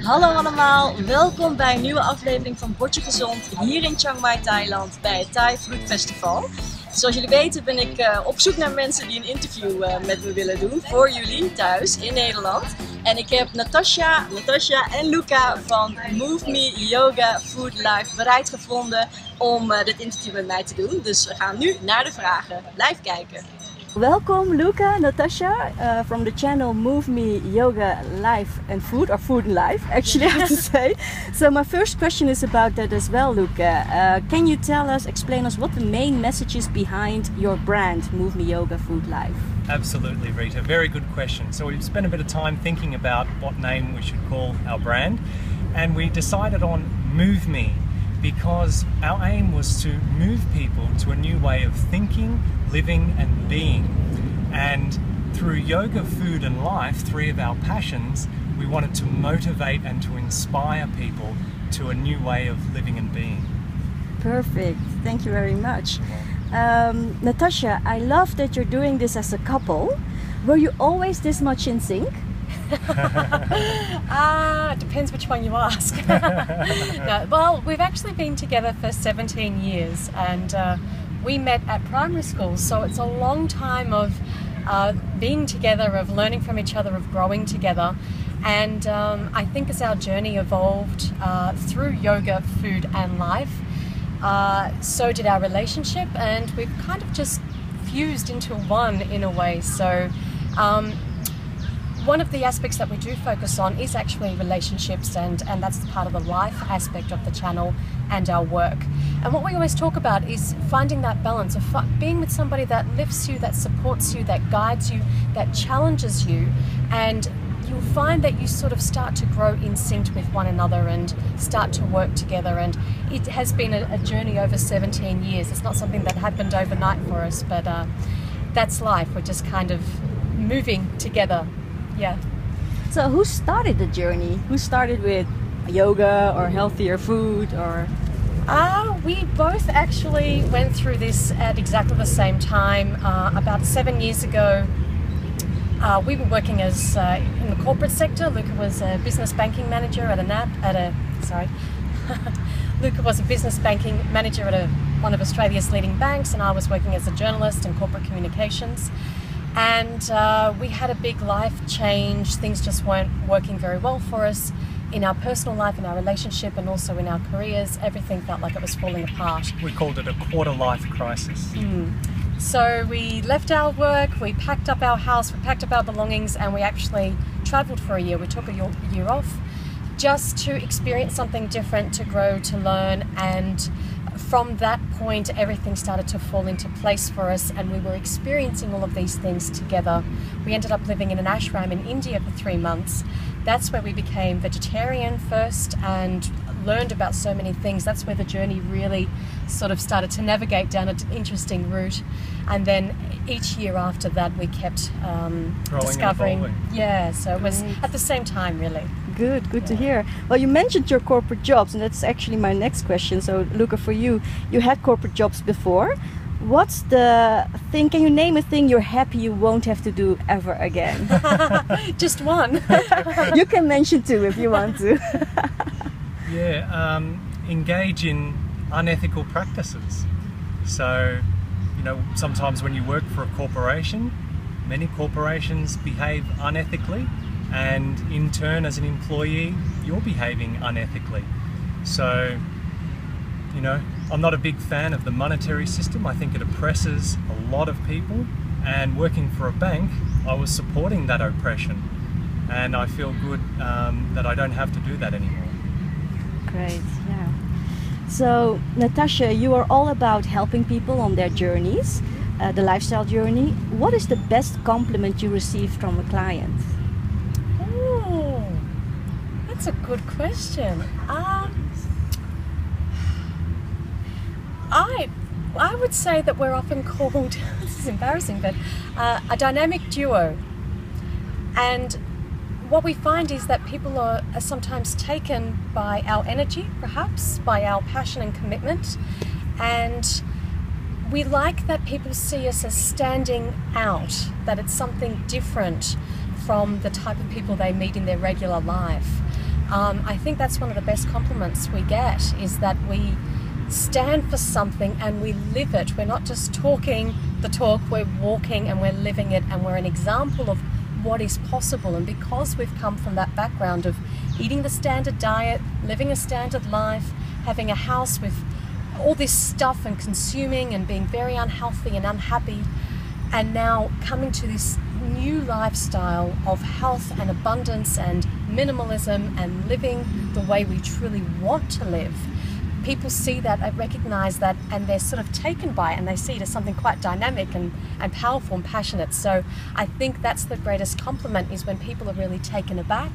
Hallo allemaal, welkom bij een nieuwe aflevering van BordjeGezond hier in Chiang Mai, Thailand bij het Thai Fruit Festival. Zoals jullie weten ben ik op zoek naar mensen die een interview met me willen doen voor jullie thuis in Nederland. En ik heb Natasha en Luca van MoveMeYogaFoodLife bereid gevonden om dit interview met mij te doen. Dus we gaan nu naar de vragen. Blijf kijken. Welcome Luca, Natasha from the channel Move Me Yoga Life and Food, or Food and Life actually I have to say. So my first question is about that as well, Luca. Can you explain us what the main message is behind your brand, Move Me Yoga Food Life? Absolutely, Rita. Very good question. So we've spent a bit of time thinking about what name we should call our brand, and we decided on Move Me because our aim was to move people to a new way of thinking, living and being. And through yoga, food and life, three of our passions, we wanted to motivate and to inspire people to a new way of living and being. Perfect, thank you very much. Natasha, I love that you're doing this as a couple. Were you always this much in sync? Depends which one you ask. No, well, we've actually been together for 17 years and we met at primary school, so it's a long time of being together, of learning from each other, of growing together. And I think as our journey evolved through yoga, food and life, so did our relationship, and we've kind of just fused into one in a way. So one of the aspects that we do focus on is actually relationships, and that's part of the life aspect of the channel and our work. And what we always talk about is finding that balance of being with somebody that lifts you, that supports you, that guides you, that challenges you, and you'll find that you sort of start to grow in sync with one another and start to work together. And it has been a journey over 17 years. It's not something that happened overnight for us, but that's life. We're just kind of moving together. Yeah. So who started the journey? Who started with yoga or healthier food or? We both actually went through this at exactly the same time. About 7 years ago, we were working as in the corporate sector. Luca was a business banking manager at Luca was a business banking manager at one of Australia's leading banks, and I was working as a journalist in corporate communications. And we had a big life change. Things just weren't working very well for us in our personal life, in our relationship, and also in our careers. Everything felt like it was falling apart. We called it a quarter-life crisis. So we left our work, we packed up our house, we packed up our belongings, and we actually travelled for a year. We took a year off just to experience something different, to grow, to learn, and from that point everything started to fall into place for us, and we were experiencing all of these things together. We ended up living in an ashram in India for 3 months. That's where we became vegetarian first and learned about so many things. That's where the journey really sort of started to navigate down an interesting route. And then each year after that we kept discovering. Yeah, so it was at the same time really. Good to hear. Well, you mentioned your corporate jobs, and that's actually my next question. So Luca, for you had corporate jobs before. What's the thing, can you name a thing you're happy you won't have to do ever again? Just one. You can mention 2 if you want to. Yeah, engage in unethical practices. So, you know, sometimes when you work for a corporation, many corporations behave unethically, and in turn as an employee you're behaving unethically. So, you know, I'm not a big fan of the monetary system. I think it oppresses a lot of people, and working for a bank I was supporting that oppression, and I feel good that I don't have to do that anymore. Great, yeah. So Natasha, you are all about helping people on their journeys, the lifestyle journey. What is the best compliment you received from a client? Oh, that's a good question. I would say that we're often called, this is embarrassing, but a dynamic duo. And what we find is that people are sometimes taken by our energy, perhaps, by our passion and commitment. And we like that people see us as standing out, that it's something different from the type of people they meet in their regular life. I think that's one of the best compliments we get, is that we stand for something and we live it. We're not just talking the talk, we're walking and we're living it, and we're an example of what is possible. And because we've come from that background of eating the standard diet, living a standard life, having a house with all this stuff and consuming and being very unhealthy and unhappy, and now coming to this new lifestyle of health and abundance and minimalism and living the way we truly want to live, people see that and recognize that, and they're sort of taken by it, and they see it as something quite dynamic and powerful and passionate. So I think that's the greatest compliment, is when people are really taken aback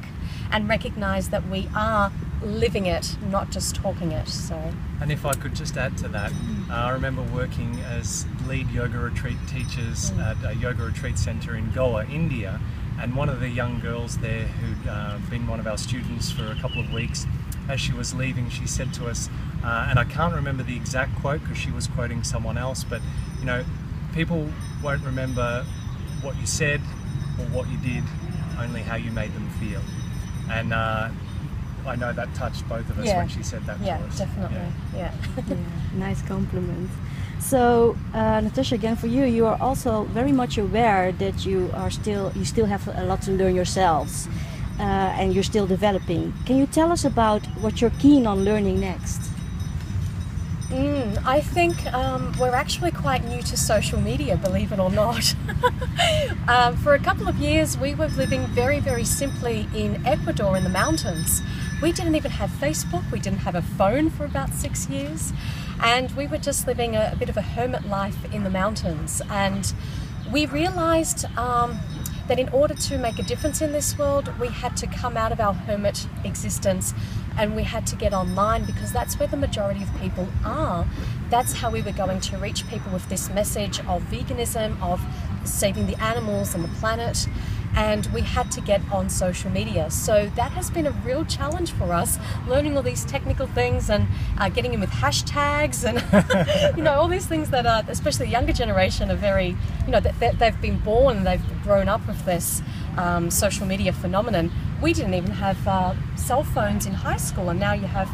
and recognize that we are living it, not just talking it. So, and if I could just add to that, I remember working as lead yoga retreat teachers at a yoga retreat center in Goa, India, and one of the young girls there who'd been one of our students for a couple of weeks, as she was leaving, she said to us, and I can't remember the exact quote because she was quoting someone else, but you know, people won't remember what you said or what you did, only how you made them feel. And I know that touched both of us when she said that to us. Definitely. Yeah. Nice compliment. So Natasha, again for you, you are also very much aware that you still have a lot to learn yourselves, and you're still developing. Can you tell us about what you're keen on learning next? I think we're actually quite new to social media, believe it or not. For a couple of years we were living very, very simply in Ecuador in the mountains. We didn't even have Facebook, we didn't have a phone for about 6 years, and we were just living a bit of a hermit life in the mountains. And we realized that in order to make a difference in this world, we had to come out of our hermit existence and we had to get online, because that's where the majority of people are. That's how we were going to reach people with this message of veganism, of saving the animals and the planet. And we had to get on social media. So that has been a real challenge for us, learning all these technical things and getting in with hashtags and you know, all these things that are, especially the younger generation, are very, you know, they've been born and they've grown up with this social media phenomenon. We didn't even have cell phones in high school, and now you have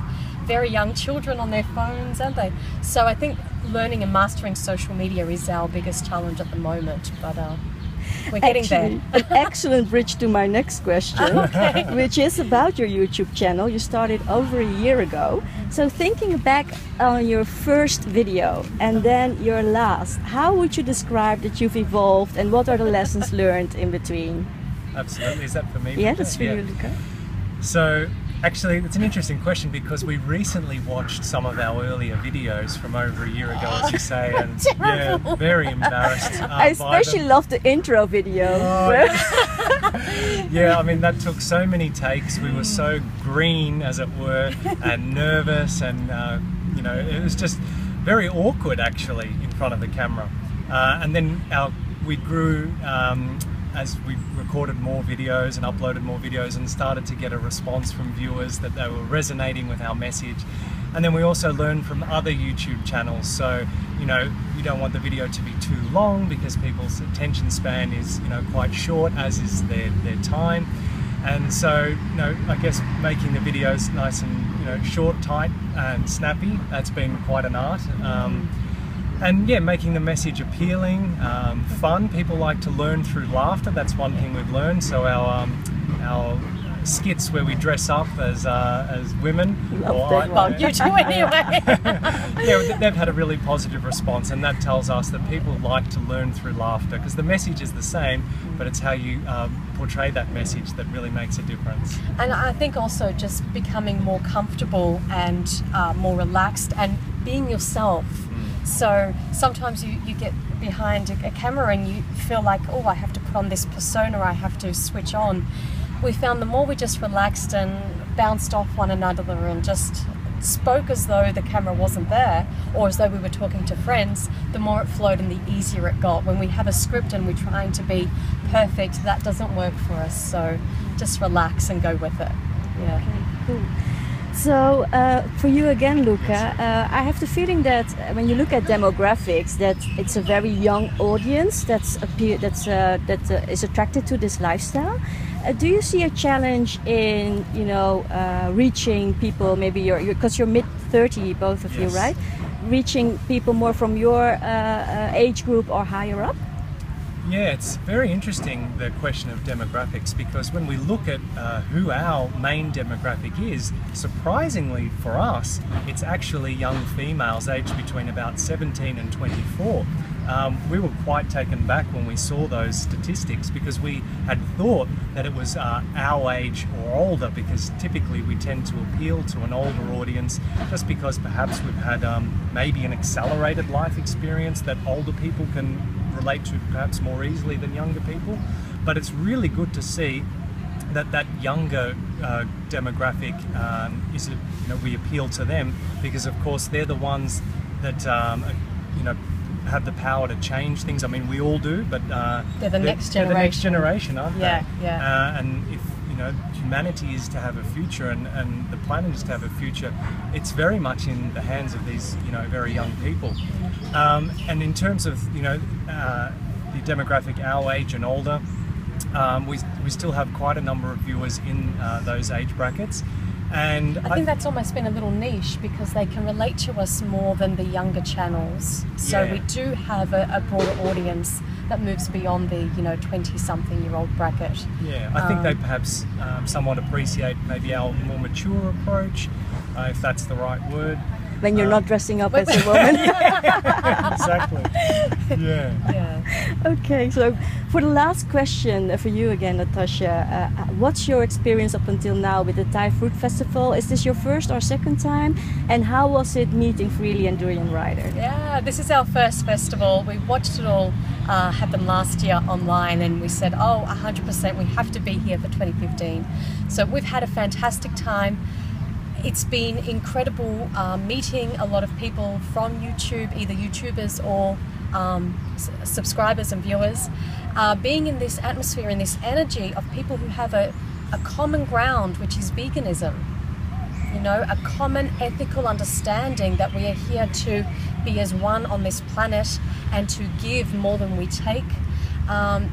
very young children on their phones, aren't they? So I think learning and mastering social media is our biggest challenge at the moment, but we're getting there. An excellent bridge to my next question, which is about your YouTube channel. You started over a year ago. So thinking back on your first video and then your last, how would you describe that you've evolved, and what are the lessons learned in between? Absolutely. Is that for me? Yeah, that's for you, Luca. So actually, it's an interesting question, because we recently watched some of our earlier videos from over a year ago, as you say, and yeah, very embarrassed. I especially love the intro video. Yeah, I mean, that took so many takes. We were so green, as it were, and nervous, and you know, it was just very awkward actually in front of the camera. And then we grew as we recorded more videos and uploaded more videos and started to get a response from viewers that they were resonating with our message. And then we also learned from other YouTube channels. So, you know, you don't want the video to be too long, because people's attention span is, you know, quite short, as is their time. And so, you know, I guess making the videos nice and, you know, short, tight and snappy, that's been quite an art. And yeah, making the message appealing, fun. People like to learn through laughter. That's one thing we've learned. So our skits where we dress up as women. Well, you do anyway. Yeah, they've had a really positive response, and that tells us that people like to learn through laughter, because the message is the same, but it's how you portray that message that really makes a difference. And I think also just becoming more comfortable and more relaxed and being yourself. So sometimes you get behind a camera and you feel like, oh, I have to put on this persona, I have to switch on. We found the more we just relaxed and bounced off one another and just spoke as though the camera wasn't there, or as though we were talking to friends, the more it flowed and the easier it got. When we have a script and we're trying to be perfect, that doesn't work for us. So just relax and go with it. Yeah. Okay, cool. So for you again, Luca, I have the feeling that when you look at demographics, that it's a very young audience that is attracted to this lifestyle. Do you see a challenge in, you know, reaching people? Maybe because you're mid-30, both of you, right? Reaching people more from your age group or higher up? Yeah, it's very interesting, the question of demographics, because when we look at who our main demographic is, surprisingly for us, it's actually young females aged between about 17 and 24. We were quite taken back when we saw those statistics, because we had thought that it was our age or older, because typically we tend to appeal to an older audience just because perhaps we've had maybe an accelerated life experience that older people can relate to perhaps more easily than younger people. But it's really good to see that younger demographic is, you know, we appeal to them, because of course they're the ones that you know, have the power to change things. I mean, we all do, but they're the next generation. They're the next generation, aren't they? Yeah. And if, you know, humanity is to have a future, and the planet is to have a future, it's very much in the hands of these, you know, very young people. And in terms of, you know, the demographic our age and older, we still have quite a number of viewers in those age brackets. And I think that's almost been a little niche, because they can relate to us more than the younger channels. So we do have a broader audience that moves beyond the, you know, 20-something-year-old bracket. Yeah, I think they perhaps somewhat appreciate maybe our more mature approach, if that's the right word. When you're not dressing up as a woman. Exactly. Yeah. Okay, so for the last question for you again, Natasha, what's your experience up until now with the Thai Fruit Festival? Is this your first or second time? And how was it meeting Freely and Durian Rider? Yeah, this is our first festival. We watched it all happen last year online, and we said, oh, 100%, we have to be here for 2015. So we've had a fantastic time. It's been incredible meeting a lot of people from YouTube, either YouTubers or subscribers and viewers, being in this atmosphere, in this energy of people who have a common ground, which is veganism. You know, a common ethical understanding that we are here to be as one on this planet and to give more than we take.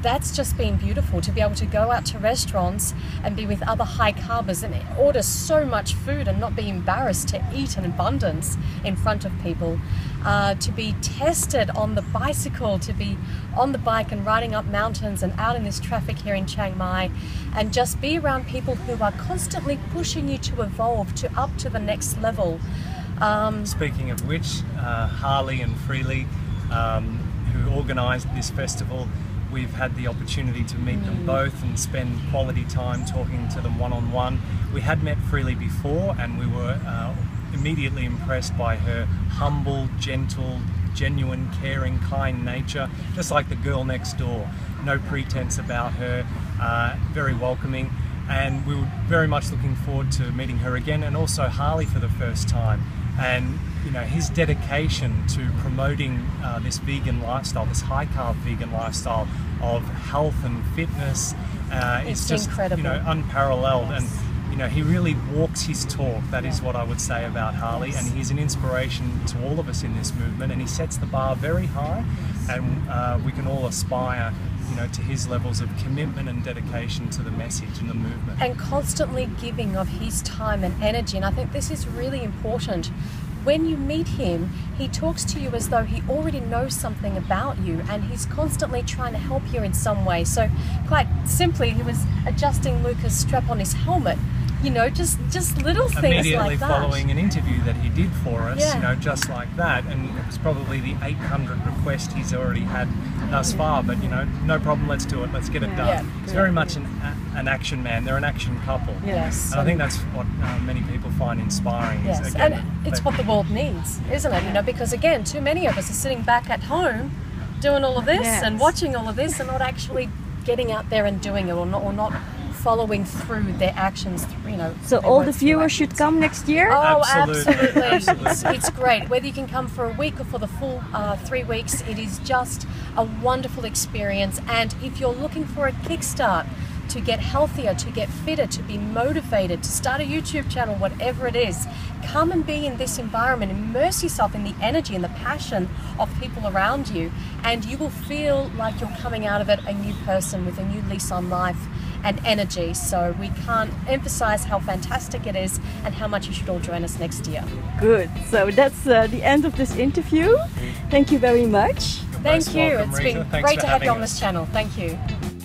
That's just been beautiful, to be able to go out to restaurants and be with other high carbers and order so much food and not be embarrassed to eat in abundance in front of people, to be tested on the bicycle, to be on the bike and riding up mountains and out in this traffic here in Chiang Mai, and just be around people who are constantly pushing you to evolve, to up to the next level. Speaking of which, Harley and Freely, who organised this festival, we've had the opportunity to meet them both and spend quality time talking to them one-on-one. We had met Freely before, and we were immediately impressed by her humble, gentle, genuine, caring, kind nature, just like the girl next door. No pretense about her, very welcoming, and we were very much looking forward to meeting her again, and also Harley for the first time. And you know, his dedication to promoting this vegan lifestyle, this high-carb vegan lifestyle of health and fitness, is just incredible. You know, unparalleled. And you know, he really walks his talk. That is what I would say about Harley, and he's an inspiration to all of us in this movement. And he sets the bar very high, and we can all aspire, you know, to his levels of commitment and dedication to the message and the movement. And constantly giving of his time and energy. And I think this is really important. When you meet him, he talks to you as though he already knows something about you, and he's constantly trying to help you in some way. So quite simply, he was adjusting Luca's strap on his helmet. You know, just little things like that. Immediately following an interview that he did for us, you know, just like that. And it was probably the 800 request he's already had thus far, but you know, no problem, let's do it, let's get it done. It's very much an action man. They're an action couple. Yes. And I think that's what many people find inspiring. Yes, again, and it's what the world needs, isn't it? You know, because again, too many of us are sitting back at home doing all of this and watching all of this and not actually getting out there and doing it, or not following through their actions, you know. So all the viewers should come next year? Oh, absolutely. Absolutely. It's great. Whether you can come for a week or for the full 3 weeks, it is just a wonderful experience. And if you're looking for a kickstart to get healthier, to get fitter, to be motivated, to start a YouTube channel, whatever it is, come and be in this environment, immerse yourself in the energy and the passion of people around you, and you will feel like you're coming out of it a new person with a new lease on life. and energy. So we can't emphasize how fantastic it is and how much you should all join us next year. Good. So that's the end of this interview. Thank you very much. Thank you. Welcome, It's Rita. been Thanks great for to have you having on this us. channel. Thank you.